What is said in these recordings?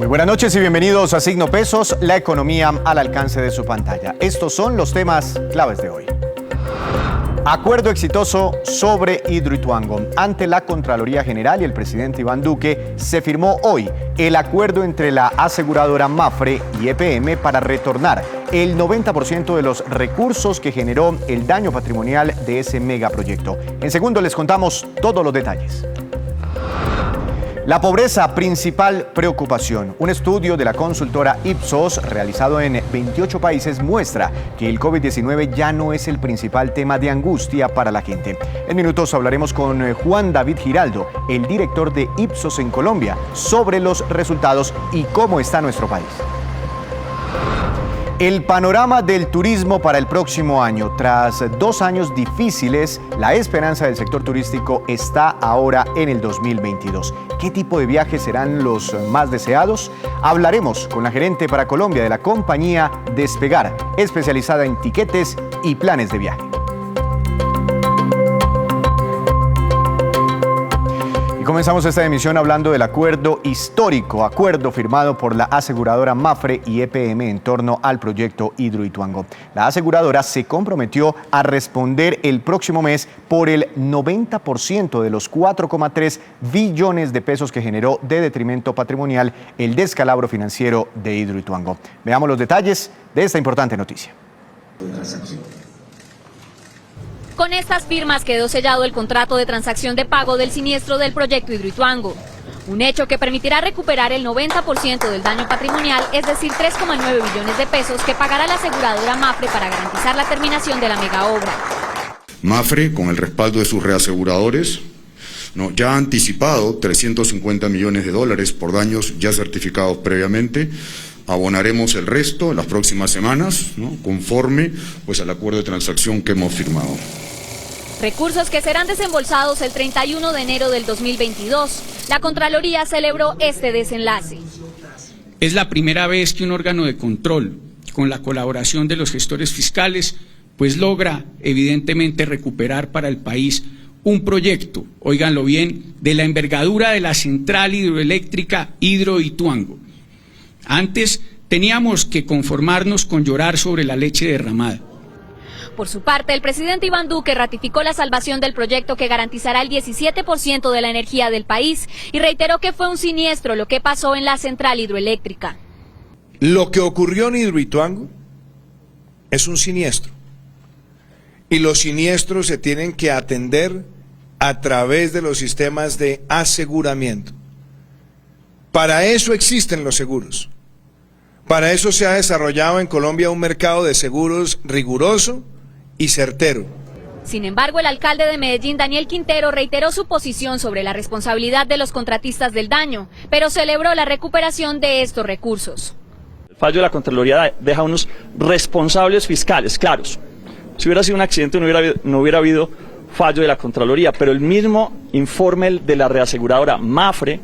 Muy buenas noches y bienvenidos a Signo Pesos, la economía al alcance de su pantalla. Estos son los temas claves de hoy. Acuerdo exitoso sobre Hidroituango. Ante la Contraloría General y el presidente Iván Duque, se firmó hoy el acuerdo entre la aseguradora Mapfre y EPM para retornar el 90% de los recursos que generó el daño patrimonial de ese megaproyecto. En segundo les contamos todos los detalles. La pobreza, principal preocupación. Un estudio de la consultora Ipsos, realizado en 28 países, muestra que el COVID-19 ya no es el principal tema de angustia para la gente. En minutos hablaremos con Juan David Giraldo, el director de Ipsos en Colombia, sobre los resultados y cómo está nuestro país. El panorama del turismo para el próximo año. Tras 2 años difíciles, la esperanza del sector turístico está ahora en el 2022. ¿Qué tipo de viajes serán los más deseados? Hablaremos con la gerente para Colombia de la compañía Despegar, especializada en tiquetes y planes de viaje. Comenzamos esta emisión hablando del acuerdo histórico, acuerdo firmado por la aseguradora Mapfre y EPM en torno al proyecto Hidroituango. La aseguradora se comprometió a responder el próximo mes por el 90% de los 4,3 billones de pesos que generó de detrimento patrimonial el descalabro financiero de Hidroituango. Veamos los detalles de esta importante noticia. Con estas firmas quedó sellado el contrato de transacción de pago del siniestro del proyecto Hidroituango, un hecho que permitirá recuperar el 90% del daño patrimonial, es decir, 3,9 billones de pesos que pagará la aseguradora Mapfre para garantizar la terminación de la megaobra. Mapfre, con el respaldo de sus reaseguradores, ya ha anticipado 350 millones de dólares por daños ya certificados previamente. Abonaremos el resto en las próximas semanas, conforme al acuerdo de transacción que hemos firmado. Recursos que serán desembolsados el 31 de enero del 2022. La Contraloría celebró este desenlace. Es la primera vez que un órgano de control, con la colaboración de los gestores fiscales, logra evidentemente recuperar para el país un proyecto, óiganlo bien, de la envergadura de la central hidroeléctrica Hidroituango. Antes teníamos que conformarnos con llorar sobre la leche derramada. Por su parte, el presidente Iván Duque ratificó la salvación del proyecto que garantizará el 17% de la energía del país y reiteró que fue un siniestro lo que pasó en la central hidroeléctrica. Lo que ocurrió en Hidroituango es un siniestro y los siniestros se tienen que atender a través de los sistemas de aseguramiento. Para eso existen los seguros. Para eso se ha desarrollado en Colombia un mercado de seguros riguroso y certero. Sin embargo, el alcalde de Medellín, Daniel Quintero, reiteró su posición sobre la responsabilidad de los contratistas del daño, pero celebró la recuperación de estos recursos. El fallo de la Contraloría deja unos responsables fiscales claros. Si hubiera sido un accidente no hubiera habido fallo de la Contraloría, pero el mismo informe de la reaseguradora Mapfre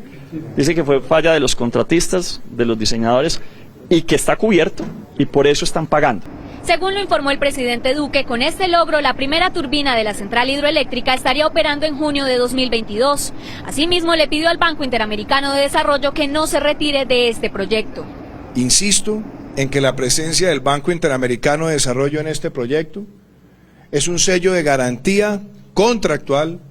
dice que fue falla de los contratistas, de los diseñadores, y que está cubierto, y por eso están pagando. Según lo informó el presidente Duque, con este logro, la primera turbina de la central hidroeléctrica estaría operando en junio de 2022. Asimismo, le pidió al Banco Interamericano de Desarrollo que no se retire de este proyecto. Insisto en que la presencia del Banco Interamericano de Desarrollo en este proyecto es un sello de garantía contractual,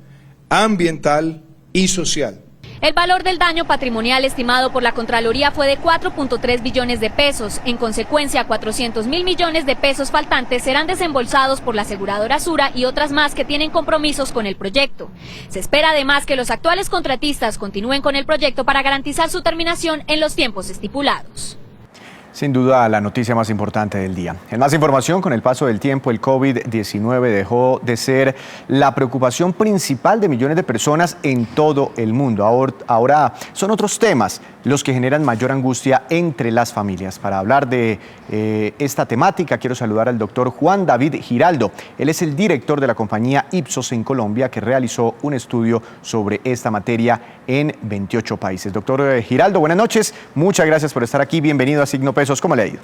ambiental y social. El valor del daño patrimonial estimado por la Contraloría fue de 4.3 billones de pesos. En consecuencia, 400.000 millones de pesos faltantes serán desembolsados por la aseguradora Sura y otras más que tienen compromisos con el proyecto. Se espera además que los actuales contratistas continúen con el proyecto para garantizar su terminación en los tiempos estipulados. Sin duda, la noticia más importante del día. En más información, con el paso del tiempo, el COVID-19 dejó de ser la preocupación principal de millones de personas en todo el mundo. Ahora son otros temas los que generan mayor angustia entre las familias. Para hablar de esta temática, quiero saludar al doctor Juan David Giraldo. Él es el director de la compañía Ipsos en Colombia, que realizó un estudio sobre esta materia en 28 países. Doctor Giraldo, buenas noches. Muchas gracias por estar aquí. Bienvenido a Signo Pesos. ¿Cómo le ha ido?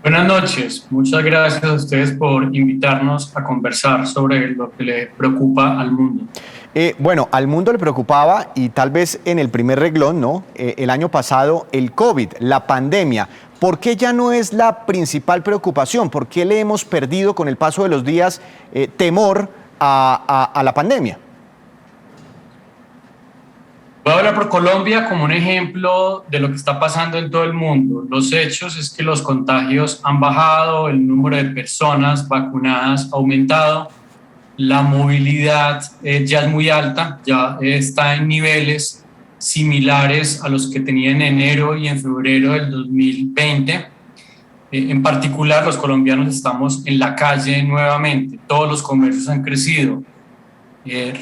Buenas noches. Muchas gracias a ustedes por invitarnos a conversar sobre lo que le preocupa al mundo. Bueno, al mundo le preocupaba, y tal vez en el primer renglón, ¿no? El año pasado, el COVID, la pandemia. ¿Por qué ya no es la principal preocupación? ¿Por qué le hemos perdido con el paso de los días temor a la pandemia? Voy a hablar por Colombia como un ejemplo de lo que está pasando en todo el mundo. Los hechos es que los contagios han bajado, el número de personas vacunadas ha aumentado, la movilidad ya es muy alta, ya está en niveles similares a los que tenía en enero y en febrero del 2020. En particular, los colombianos estamos en la calle nuevamente, todos los comercios han crecido.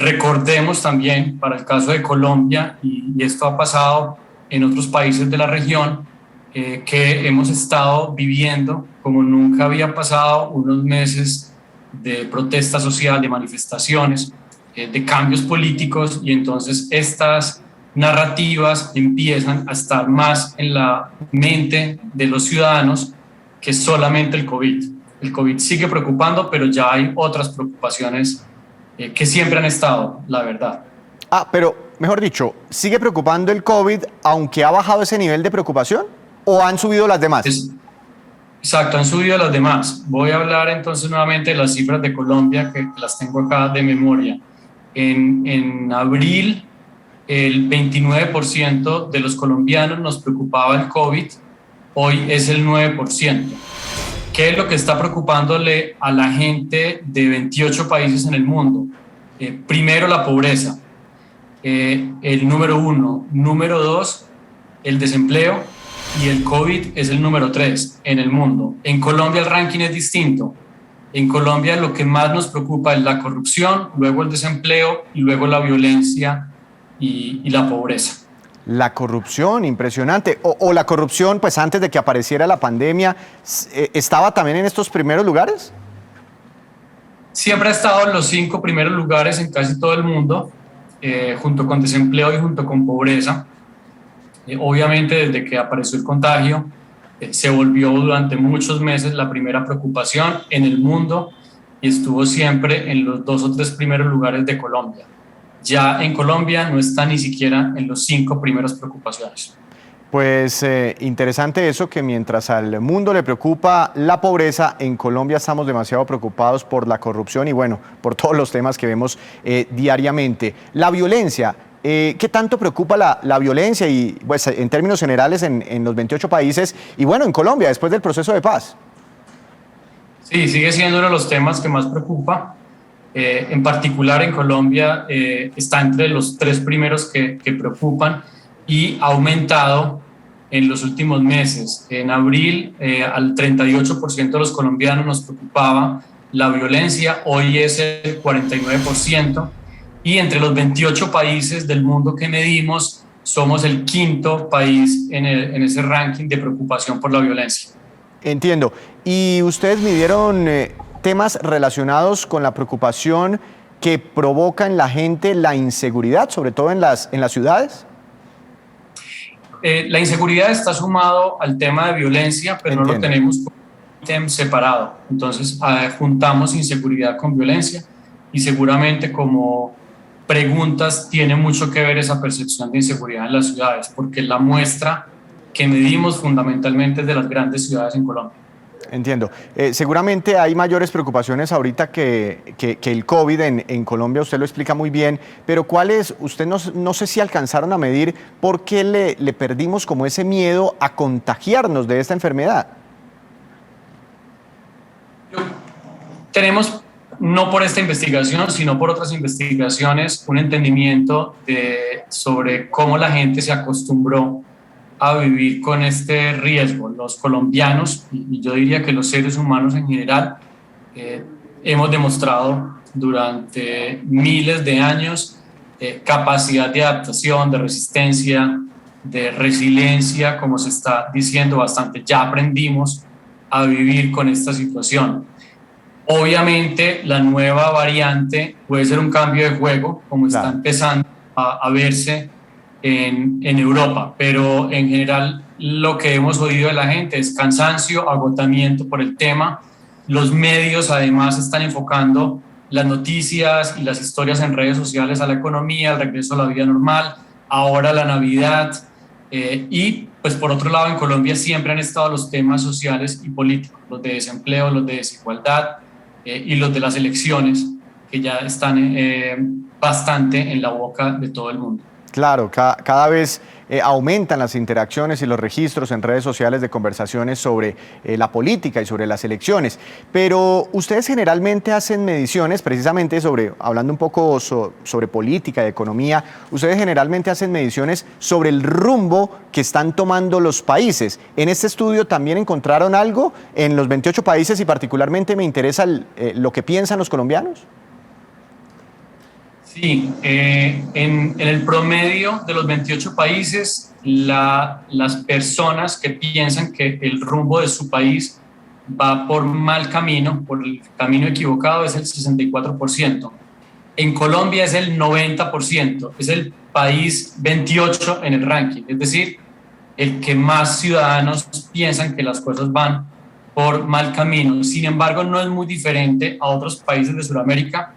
Recordemos también, para el caso de Colombia, y esto ha pasado en otros países de la región, que hemos estado viviendo, como nunca había pasado, unos meses de protesta social, de manifestaciones, de cambios políticos, y entonces estas narrativas empiezan a estar más en la mente de los ciudadanos que solamente el COVID. El COVID sigue preocupando, pero ya hay otras preocupaciones que siempre han estado, la verdad. Pero, mejor dicho, ¿sigue preocupando el COVID aunque ha bajado ese nivel de preocupación o han subido las demás? Exacto, han subido las demás. Voy a hablar entonces nuevamente de las cifras de Colombia, que las tengo acá de memoria. En abril, el 29% de los colombianos nos preocupaba el COVID, hoy es el 9%. ¿Qué es lo que está preocupándole a la gente de 28 países en el mundo? Primero, la pobreza, el número 1. Número 2, el desempleo, y el COVID es el número 3 en el mundo. En Colombia el ranking es distinto. En Colombia lo que más nos preocupa es la corrupción, luego el desempleo y luego la violencia y la pobreza. La corrupción, impresionante. O la corrupción, pues antes de que apareciera la pandemia, ¿estaba también en estos primeros lugares? Siempre ha estado en los 5 primeros lugares en casi todo el mundo, junto con desempleo y junto con pobreza. Obviamente, desde que apareció el contagio, se volvió durante muchos meses la primera preocupación en el mundo y estuvo siempre en los 2 o 3 primeros lugares de Colombia. Ya en Colombia no está ni siquiera en los 5 primeras preocupaciones. Pues interesante eso, que mientras al mundo le preocupa la pobreza, en Colombia estamos demasiado preocupados por la corrupción y bueno, por todos los temas que vemos diariamente. La violencia, ¿qué tanto preocupa la violencia y pues en términos generales en los 28 países y bueno, en Colombia después del proceso de paz? Sí, sigue siendo uno de los temas que más preocupa. En particular en Colombia está entre los 3 primeros que preocupan y ha aumentado en los últimos meses. En abril al 38% de los colombianos nos preocupaba la violencia, hoy es el 49% y entre los 28 países del mundo que medimos somos el 5º país en ese ranking de preocupación por la violencia. Entiendo. ¿Y ustedes midieron temas relacionados con la preocupación que provoca en la gente la inseguridad, sobre todo en las ciudades? La inseguridad está sumado al tema de violencia, pero no lo tenemos como un ítem separado. Entonces, juntamos inseguridad con violencia y seguramente como preguntas tiene mucho que ver esa percepción de inseguridad en las ciudades, porque la muestra que medimos fundamentalmente es de las grandes ciudades en Colombia. Entiendo. Seguramente hay mayores preocupaciones ahorita que el COVID en Colombia, usted lo explica muy bien, pero ¿cuáles? Usted no sé si alcanzaron a medir por qué le perdimos como ese miedo a contagiarnos de esta enfermedad. Tenemos, no por esta investigación, sino por otras investigaciones, un entendimiento sobre cómo la gente se acostumbró a vivir con este riesgo. Los colombianos, y yo diría que los seres humanos en general, hemos demostrado durante miles de años capacidad de adaptación, de resistencia, de resiliencia, como se está diciendo bastante. Ya aprendimos a vivir con esta situación. Obviamente la nueva variante puede ser un cambio de juego, como está empezando a verse en Europa, pero en general lo que hemos oído de la gente es cansancio, agotamiento por el tema. Los medios además están enfocando las noticias y las historias en redes sociales a la economía, el regreso a la vida normal, ahora la Navidad, y pues por otro lado en Colombia siempre han estado los temas sociales y políticos, los de desempleo, los de desigualdad y los de las elecciones, que ya están bastante en la boca de todo el mundo. Claro, cada vez aumentan las interacciones y los registros en redes sociales de conversaciones sobre la política y sobre las elecciones. Pero ustedes generalmente hacen mediciones, precisamente hablando un poco sobre política y economía, ustedes generalmente hacen mediciones sobre el rumbo que están tomando los países. En este estudio también encontraron algo en los 28 países y particularmente me interesa lo que piensan los colombianos. Sí, en el promedio de los 28 países, las personas que piensan que el rumbo de su país va por mal camino, por el camino equivocado, es el 64%. En Colombia es el 90%, es el país 28 en el ranking, es decir, el que más ciudadanos piensan que las cosas van por mal camino. Sin embargo, no es muy diferente a otros países de Sudamérica.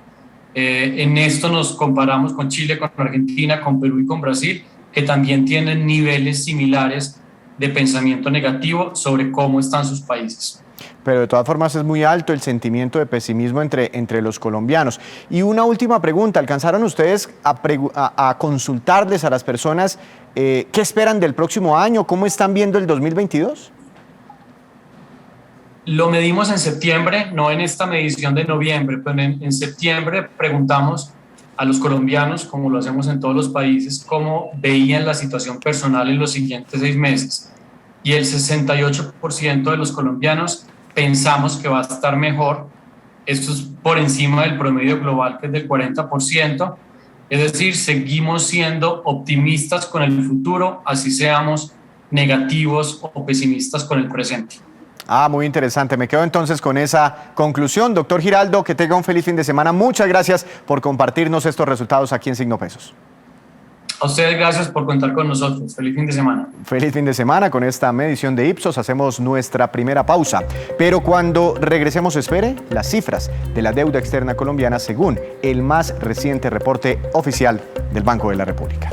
En esto nos comparamos con Chile, con Argentina, con Perú y con Brasil, que también tienen niveles similares de pensamiento negativo sobre cómo están sus países. Pero de todas formas es muy alto el sentimiento de pesimismo entre los colombianos. Y una última pregunta, ¿alcanzaron ustedes a consultarles a las personas qué esperan del próximo año? ¿Cómo están viendo el 2022? Lo medimos en septiembre, no en esta medición de noviembre, pero en septiembre preguntamos a los colombianos, como lo hacemos en todos los países, cómo veían la situación personal en los siguientes 6 meses. Y el 68% de los colombianos pensamos que va a estar mejor. Esto es por encima del promedio global, que es del 40%. Es decir, seguimos siendo optimistas con el futuro, así seamos negativos o pesimistas con el presente. Muy interesante. Me quedo entonces con esa conclusión. Doctor Giraldo, que tenga un feliz fin de semana. Muchas gracias por compartirnos estos resultados aquí en Signo Pesos. A ustedes gracias por contar con nosotros. Feliz fin de semana. Feliz fin de semana. Con esta medición de Ipsos hacemos nuestra primera pausa. Pero cuando regresemos, espere las cifras de la deuda externa colombiana según el más reciente reporte oficial del Banco de la República.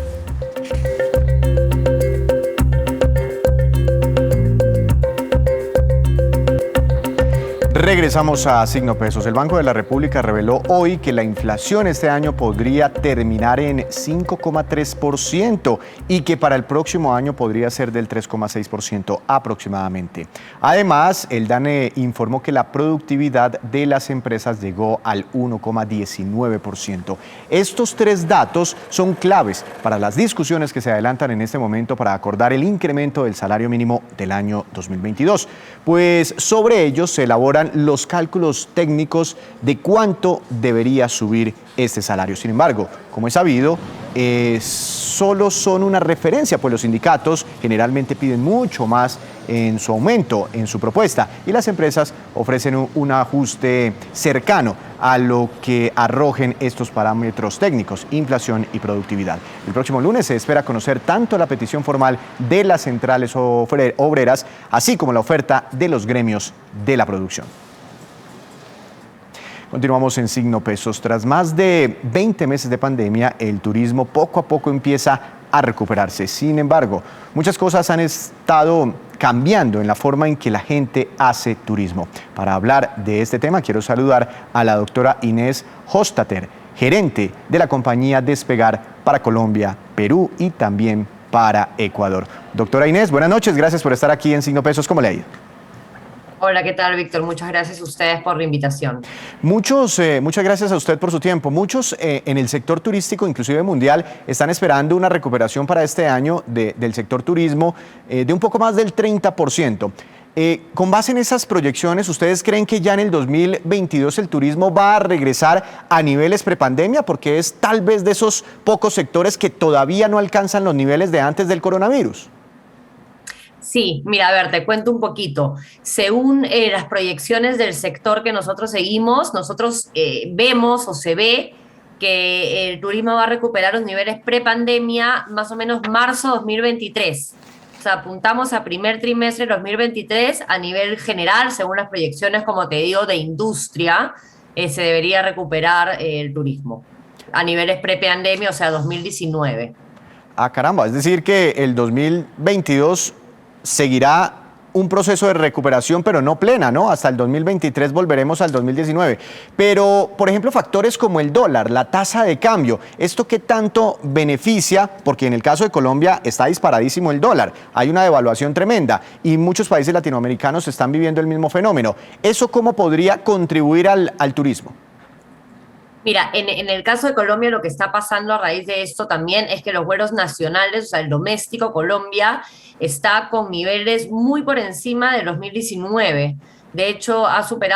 Regresamos a Signo Pesos. El Banco de la República reveló hoy que la inflación este año podría terminar en 5,3% y que para el próximo año podría ser del 3,6% aproximadamente. Además, el DANE informó que la productividad de las empresas llegó al 1,19%. Estos 3 datos son claves para las discusiones que se adelantan en este momento para acordar el incremento del salario mínimo del año 2022, pues sobre ellos se elaboran los cálculos técnicos de cuánto debería subir este salario. Sin embargo, como es sabido, solo son una referencia, pues los sindicatos generalmente piden mucho más en su aumento, en su propuesta, y las empresas ofrecen un ajuste cercano a lo que arrojen estos parámetros técnicos, inflación y productividad. El próximo lunes se espera conocer tanto la petición formal de las centrales obreras, así como la oferta de los gremios de la producción. Continuamos en Signo Pesos. Tras más de 20 meses de pandemia, el turismo poco a poco empieza a recuperarse. Sin embargo, muchas cosas han estado cambiando en la forma en que la gente hace turismo. Para hablar de este tema, quiero saludar a la doctora Inés Hostater, gerente de la compañía Despegar para Colombia, Perú y también para Ecuador. Doctora Inés, buenas noches. Gracias por estar aquí en Signo Pesos. ¿Cómo le ha ido? Hola, ¿qué tal, Víctor? Muchas gracias a ustedes por la invitación. Muchas gracias a usted por su tiempo. Muchos en el sector turístico, inclusive mundial, están esperando una recuperación para este año del sector turismo de un poco más del 30%. Con base en esas proyecciones, ¿ustedes creen que ya en el 2022 el turismo va a regresar a niveles prepandemia? Porque es tal vez de esos pocos sectores que todavía no alcanzan los niveles de antes del coronavirus. Sí, mira, a ver, te cuento un poquito. Según las proyecciones del sector que nosotros seguimos, nosotros vemos o se ve que el turismo va a recuperar los niveles prepandemia más o menos marzo 2023. O sea, apuntamos a primer trimestre de 2023 a nivel general, según las proyecciones, como te digo, de industria. se debería recuperar el turismo a niveles pre-pandemia, o sea, 2019. Ah, caramba, es decir que el 2022 seguirá un proceso de recuperación, pero no plena, ¿no? Hasta el 2023 volveremos al 2019. Pero, por ejemplo, factores como el dólar, la tasa de cambio, ¿esto qué tanto beneficia? Porque en el caso de Colombia está disparadísimo el dólar, hay una devaluación tremenda y muchos países latinoamericanos están viviendo el mismo fenómeno. ¿Eso cómo podría contribuir al turismo? Mira, en el caso de Colombia lo que está pasando a raíz de esto también es que los vuelos nacionales, o sea, el doméstico Colombia, está con niveles muy por encima de 2019. De hecho,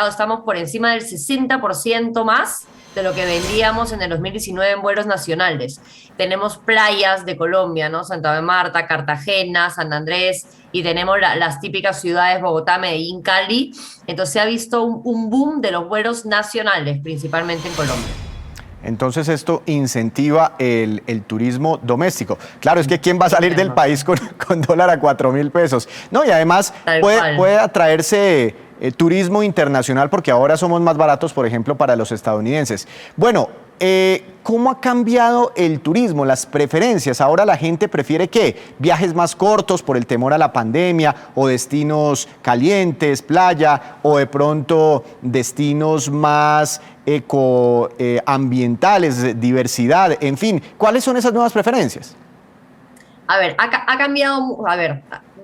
estamos por encima del 60% más de lo que vendíamos en el 2019 en vuelos nacionales. Tenemos playas de Colombia, ¿no? Santa Marta, Cartagena, San Andrés, y tenemos las típicas ciudades Bogotá, Medellín, Cali. Entonces se ha visto un boom de los vuelos nacionales, principalmente en Colombia. Entonces esto incentiva el turismo doméstico. Claro, es que ¿quién va a salir del país con dólar a 4.000 pesos? No, y además puede atraerse turismo internacional porque ahora somos más baratos, por ejemplo, para los estadounidenses. Bueno, ¿cómo ha cambiado el turismo, las preferencias? Ahora la gente prefiere ¿qué? Viajes más cortos por el temor a la pandemia, o destinos calientes, playa, o de pronto destinos más ecoambientales, diversidad, en fin. ¿Cuáles son esas nuevas preferencias? A ver, ha cambiado,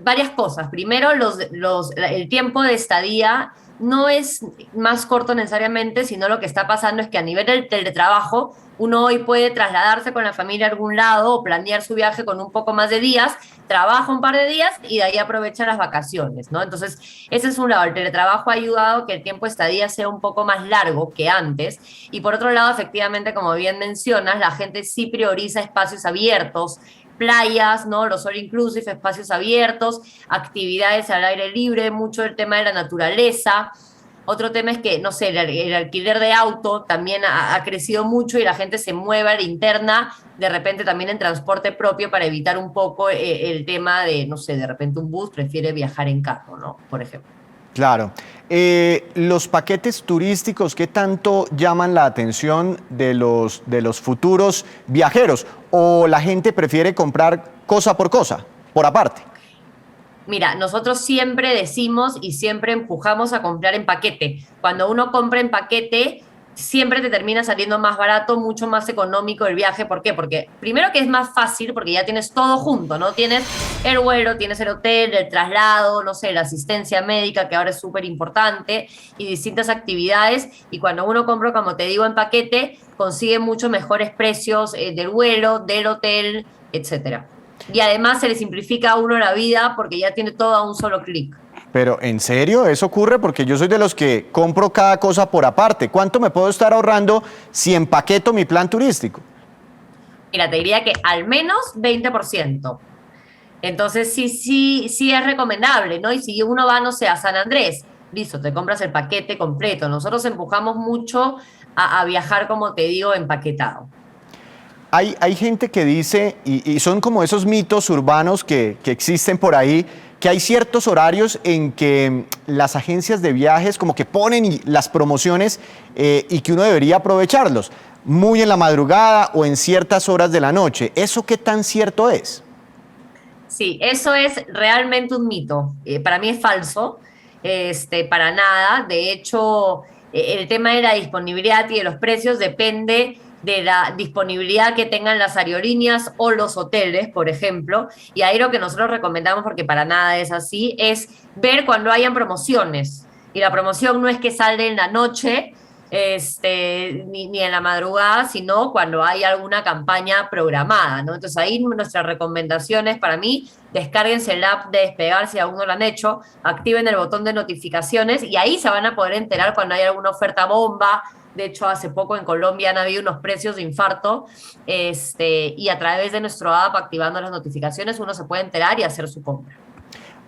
varias cosas. Primero, el tiempo de estadía no es más corto necesariamente, sino lo que está pasando es que a nivel del teletrabajo, uno hoy puede trasladarse con la familia a algún lado o planear su viaje con un poco más de días, trabaja un par de días y de ahí aprovecha las vacaciones, ¿no? Entonces, ese es un lado. El teletrabajo ha ayudado a que el tiempo de estadía sea un poco más largo que antes. Y por otro lado, efectivamente, como bien mencionas, la gente sí prioriza espacios abiertos, playas, ¿no? Los all inclusive, espacios abiertos, actividades al aire libre, mucho el tema de la naturaleza. Otro tema es que, no sé, el alquiler de auto también ha crecido mucho y la gente se mueve a la interna, de repente también en transporte propio para evitar un poco el tema de, no sé, de repente un bus prefiere viajar en carro, ¿no? Por ejemplo. Claro. Los paquetes turísticos, ¿qué tanto llaman la atención de los futuros viajeros? ¿O la gente prefiere comprar cosa por cosa, por aparte? Mira, nosotros siempre decimos y siempre empujamos a comprar en paquete. Cuando uno compra en paquete, siempre te termina saliendo más barato, mucho más económico el viaje. ¿Por qué? Porque primero que es más fácil, porque ya tienes todo junto, ¿no? Tienes el vuelo, tienes el hotel, el traslado, no sé, la asistencia médica, que ahora es súper importante, y distintas actividades. Y cuando uno compra, como te digo, en paquete, consigue mucho mejores precios del vuelo, del hotel, etcétera. Y además se le simplifica a uno la vida porque ya tiene todo a un solo clic. Pero, ¿en serio eso ocurre? Porque yo soy de los que compro cada cosa por aparte. ¿Cuánto me puedo estar ahorrando si empaqueto mi plan turístico? Mira, te diría que al menos 20%. Entonces sí es recomendable, ¿no? Y si uno va, no sé, a San Andrés, listo, te compras el paquete completo. Nosotros empujamos mucho a viajar, como te digo, empaquetado. Hay gente que dice, y son como esos mitos urbanos que existen por ahí, que hay ciertos horarios en que las agencias de viajes como que ponen las promociones y que uno debería aprovecharlos, muy en la madrugada o en ciertas horas de la noche. ¿Eso qué tan cierto es? Sí, eso es realmente un mito. Para mí es falso, para nada. De hecho, el tema de la disponibilidad y de los precios depende de la disponibilidad que tengan las aerolíneas o los hoteles, por ejemplo. Y ahí lo que nosotros recomendamos, porque para nada es así, es ver cuando hayan promociones. Y la promoción no es que sale en la noche ni en la madrugada, sino cuando hay alguna campaña programada, ¿no? Entonces ahí nuestras recomendaciones, para mí, descárguense el app de Despegar si aún no lo han hecho, activen el botón de notificaciones y ahí se van a poder enterar cuando hay alguna oferta bomba. De hecho, hace poco en Colombia han habido unos precios de infarto y a través de nuestro app, activando las notificaciones, uno se puede enterar y hacer su compra.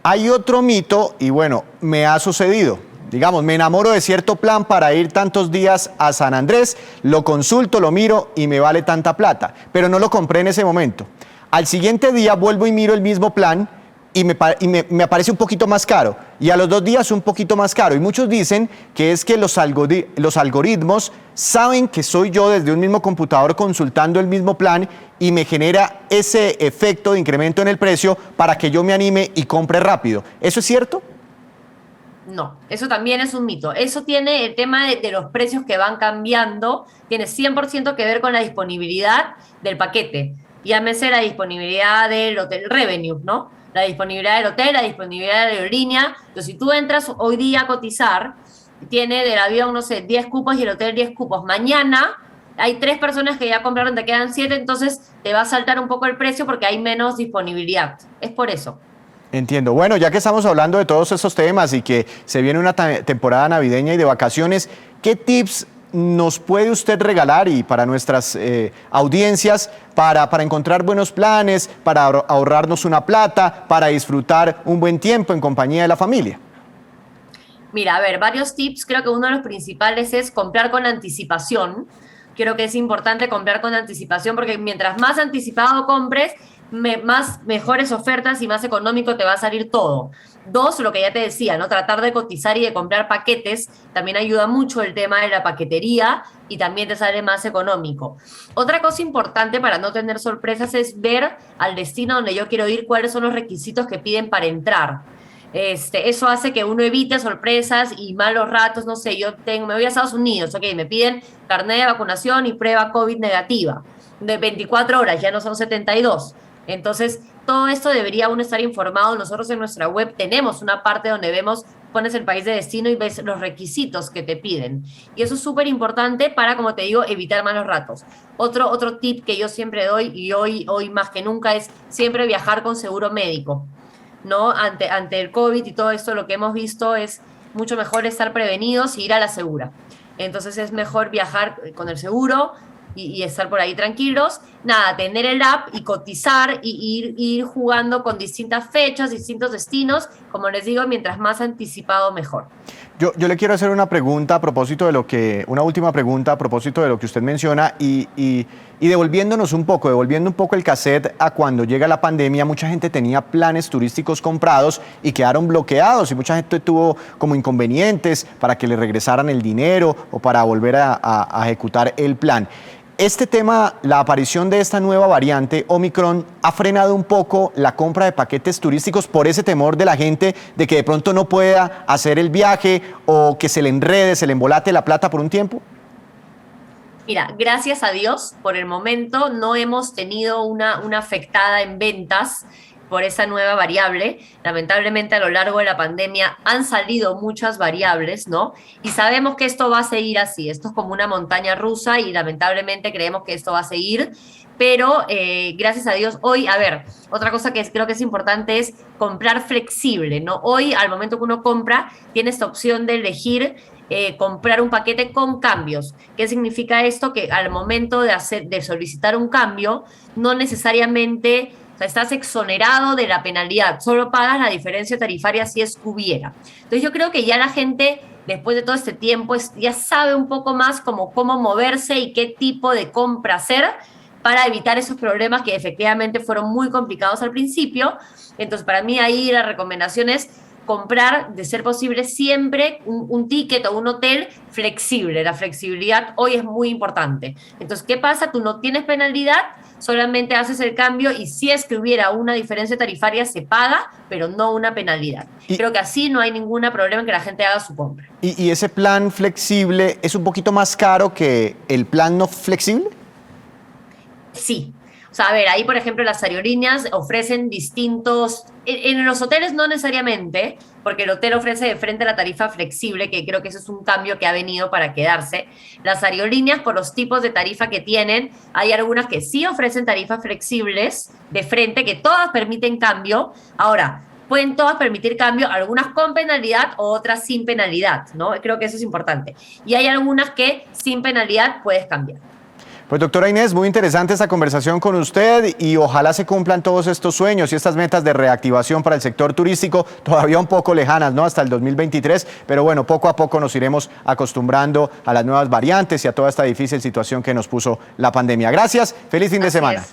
Hay otro mito, y bueno, me ha sucedido. Digamos, me enamoro de cierto plan para ir tantos días a San Andrés, lo consulto, lo miro y me vale tanta plata, pero no lo compré en ese momento. Al siguiente día vuelvo y miro el mismo plan y me parece un poquito más caro, y a los 2 días un poquito más caro. Y muchos dicen que es que los algoritmos saben que soy yo desde un mismo computador consultando el mismo plan y me genera ese efecto de incremento en el precio para que yo me anime y compre rápido. ¿Eso es cierto? No, eso también es un mito. Eso tiene el tema de los precios que van cambiando, tiene 100% que ver con la disponibilidad del paquete. Llámese la disponibilidad del hotel revenue, ¿no? La disponibilidad del hotel, la disponibilidad de la aerolínea. Entonces, si tú entras hoy día a cotizar, tiene del avión, no sé, 10 cupos y el hotel 10 cupos. Mañana hay 3 personas que ya compraron, te quedan 7, entonces te va a saltar un poco el precio porque hay menos disponibilidad. Es por eso. Entiendo. Bueno, ya que estamos hablando de todos estos temas y que se viene una temporada navideña y de vacaciones, ¿qué tips nos puede usted regalar y para nuestras audiencias para encontrar buenos planes, para ahorrarnos una plata, para disfrutar un buen tiempo en compañía de la familia? Mira, a ver, varios tips. Creo que uno de los principales es comprar con anticipación. Creo que es importante comprar con anticipación porque mientras más anticipado compres, mejores ofertas y más económico te va a salir todo. 2, lo que ya te decía, ¿no? Tratar de cotizar y de comprar paquetes también ayuda mucho el tema de la paquetería y también te sale más económico. Otra cosa importante para no tener sorpresas es ver al destino donde yo quiero ir, cuáles son los requisitos que piden para entrar. Eso hace que uno evite sorpresas y malos ratos. No sé, me voy a Estados Unidos, ok, me piden carnet de vacunación y prueba COVID negativa de 24 horas, ya no son 72. Entonces, todo esto debería uno estar informado. Nosotros en nuestra web tenemos una parte donde pones el país de destino y ves los requisitos que te piden. Y eso es súper importante para, como te digo, evitar malos ratos. Otro tip que yo siempre doy, y hoy más que nunca, es siempre viajar con seguro médico, ¿no? Ante el COVID y todo esto, lo que hemos visto es mucho mejor estar prevenidos y ir a la segura. Entonces es mejor viajar con el seguro y estar por ahí tranquilos. Nada, tener el app y cotizar y ir jugando con distintas fechas, distintos destinos. Como les digo, mientras más anticipado, mejor. Yo le quiero hacer una pregunta a propósito de una última pregunta a propósito de lo que usted menciona y devolviendo un poco el cassette a cuando llega la pandemia. Mucha gente tenía planes turísticos comprados y quedaron bloqueados y mucha gente tuvo como inconvenientes para que le regresaran el dinero o para volver a ejecutar el plan. Este tema, la aparición de esta nueva variante Omicron, ha frenado un poco la compra de paquetes turísticos por ese temor de la gente de que de pronto no pueda hacer el viaje o que se le enrede, se le embolate la plata por un tiempo. Mira, gracias a Dios, por el momento no hemos tenido una afectada en ventas por esa nueva variable. Lamentablemente, a lo largo de la pandemia han salido muchas variables, ¿no? Y sabemos que esto va a seguir así. Esto es como una montaña rusa y lamentablemente creemos que esto va a seguir. Pero gracias a Dios, hoy, a ver, otra cosa que creo que es importante es comprar flexible, ¿no? Hoy, al momento que uno compra, tiene esta opción de elegir comprar un paquete con cambios. ¿Qué significa esto? Que al momento de solicitar un cambio, no necesariamente estás exonerado de la penalidad, solo pagas la diferencia tarifaria si es que hubiera. Entonces yo creo que ya la gente, después de todo este tiempo, ya sabe un poco más cómo moverse y qué tipo de compra hacer para evitar esos problemas que efectivamente fueron muy complicados al principio. Entonces para mí ahí la recomendación es comprar, de ser posible, siempre un ticket o un hotel flexible. La flexibilidad hoy es muy importante. Entonces, ¿qué pasa? Tú no tienes penalidad, solamente haces el cambio y si es que hubiera una diferencia tarifaria se paga, pero no una penalidad. Creo que así no hay ningún problema en que la gente haga su compra. ¿Y ese plan flexible es un poquito más caro que el plan no flexible? Sí. O sea, a ver, ahí por ejemplo las aerolíneas ofrecen distintos, en los hoteles no necesariamente, porque el hotel ofrece de frente la tarifa flexible, que creo que ese es un cambio que ha venido para quedarse. Las aerolíneas, por los tipos de tarifa que tienen, hay algunas que sí ofrecen tarifas flexibles de frente, que todas permiten cambio. Ahora, pueden todas permitir cambio, algunas con penalidad o otras sin penalidad, ¿no? Creo que eso es importante. Y hay algunas que sin penalidad puedes cambiar. Pues doctora Inés, muy interesante esta conversación con usted y ojalá se cumplan todos estos sueños y estas metas de reactivación para el sector turístico, todavía un poco lejanas, ¿no? Hasta el 2023, pero bueno, poco a poco nos iremos acostumbrando a las nuevas variantes y a toda esta difícil situación que nos puso la pandemia. Gracias, feliz fin de semana.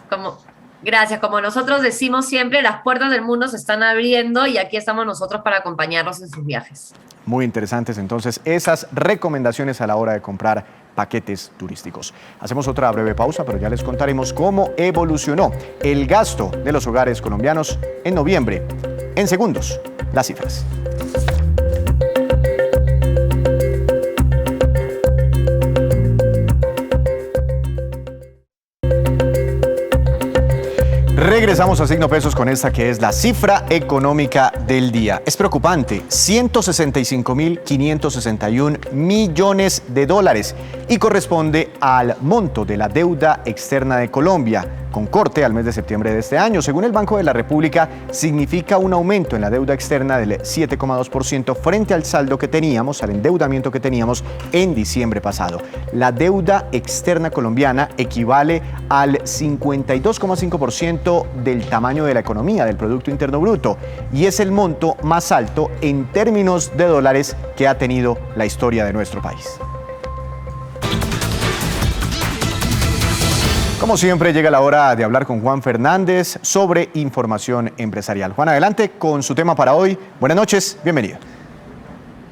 Gracias. Como nosotros decimos siempre, las puertas del mundo se están abriendo y aquí estamos nosotros para acompañarlos en sus viajes. Muy interesantes entonces esas recomendaciones a la hora de comprar paquetes turísticos. Hacemos otra breve pausa, pero ya les contaremos cómo evolucionó el gasto de los hogares colombianos en noviembre. En segundos, las cifras. Regresamos a Signo Pesos con esta que es la cifra económica del día. Es preocupante, 165.561 millones de dólares y corresponde al monto de la deuda externa de Colombia, con corte al mes de septiembre de este año. Según el Banco de la República, significa un aumento en la deuda externa del 7,2% frente al saldo que teníamos, al endeudamiento que teníamos en diciembre pasado. La deuda externa colombiana equivale al 52,5% del tamaño de la economía, del Producto Interno Bruto, y es el monto más alto en términos de dólares que ha tenido la historia de nuestro país. Como siempre, llega la hora de hablar con Juan Fernández sobre información empresarial. Juan, adelante con su tema para hoy. Buenas noches, bienvenido.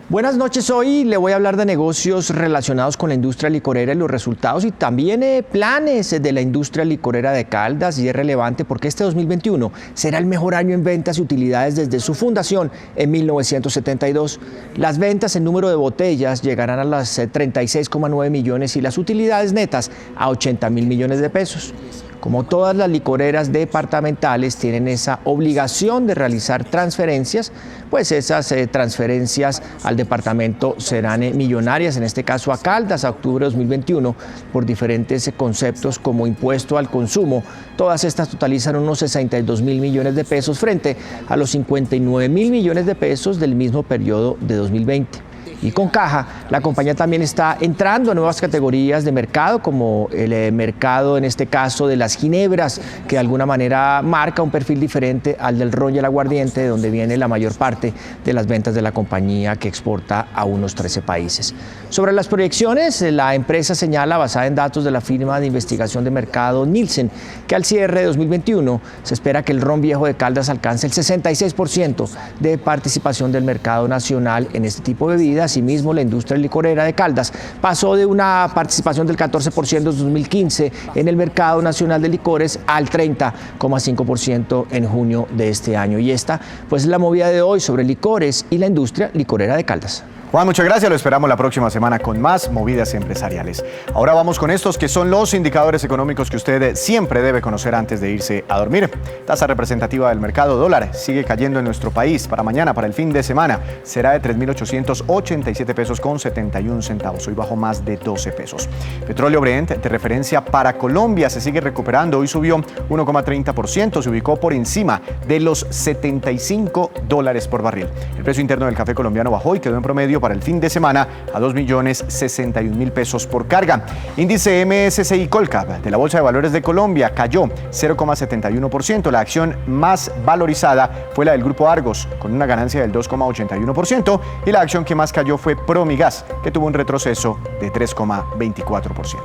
Buenas noches, hoy le voy a hablar de negocios relacionados con la industria licorera y los resultados y también planes de la industria licorera de Caldas, y es relevante porque este 2021 será el mejor año en ventas y utilidades desde su fundación en 1972. Las ventas en número de botellas llegarán a las 36,9 millones y las utilidades netas a 80.000 millones de pesos. Como todas las licoreras departamentales tienen esa obligación de realizar transferencias, pues esas transferencias al departamento serán millonarias, en este caso a Caldas, a octubre de 2021, por diferentes conceptos como impuesto al consumo. Todas estas totalizan unos 62.000 millones de pesos frente a los 59.000 millones de pesos del mismo periodo de 2020. Y con Caja, la compañía también está entrando a nuevas categorías de mercado, como el mercado, en este caso, de las ginebras, que de alguna manera marca un perfil diferente al del ron y el aguardiente, de donde viene la mayor parte de las ventas de la compañía, que exporta a unos 13 países. Sobre las proyecciones, la empresa señala, basada en datos de la firma de investigación de mercado Nielsen, que al cierre de 2021 se espera que el ron viejo de Caldas alcance el 66% de participación del mercado nacional en este tipo de bebidas. Asimismo, la industria licorera de Caldas pasó de una participación del 14% en 2015 en el mercado nacional de licores al 30,5% en junio de este año. Y esta, pues, es la movida de hoy sobre licores y la industria licorera de Caldas. Juan, muchas gracias. Lo esperamos la próxima semana con más movidas empresariales. Ahora vamos con estos que son los indicadores económicos que usted siempre debe conocer antes de irse a dormir. Tasa representativa del mercado dólar sigue cayendo en nuestro país. Para mañana, para el fin de semana, será de 3.887 pesos con 71 centavos. Hoy bajó más de 12 pesos. Petróleo Brent, de referencia para Colombia, se sigue recuperando. Hoy subió 1,30%. Se ubicó por encima de los $75 por barril. El precio interno del café colombiano bajó y quedó en promedio para el fin de semana a 2.061.000 pesos por carga. Índice MSCI Colcap de la Bolsa de Valores de Colombia cayó 0,71%. La acción más valorizada fue la del Grupo Argos, con una ganancia del 2,81%, y la acción que más cayó fue Promigas, que tuvo un retroceso de 3,24%.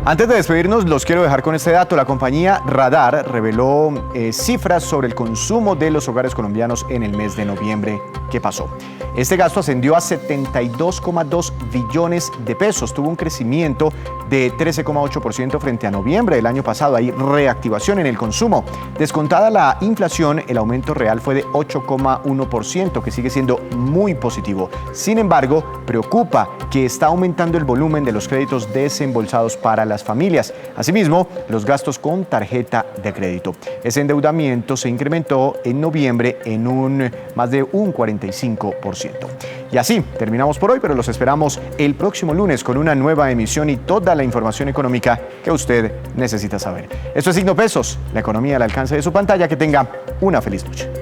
Antes de despedirnos, los quiero dejar con este dato. La compañía Radar reveló cifras sobre el consumo de los hogares colombianos en el mes de noviembre que pasó. Este gasto ascendió a 72,2 billones de pesos. Tuvo un crecimiento de 13,8% frente a noviembre del año pasado. Hay reactivación en el consumo. Descontada la inflación, el aumento real fue de 8,1%, que sigue siendo muy positivo. Sin embargo, preocupa que está aumentando el volumen de los créditos desembolsados para las familias. Asimismo, los gastos con tarjeta de crédito. Ese endeudamiento se incrementó en noviembre en más de un 45%. Y así terminamos por hoy, pero los esperamos el próximo lunes con una nueva emisión y toda la información económica que usted necesita saber. Esto es Signo Pesos, la economía al alcance de su pantalla. Que tenga una feliz noche.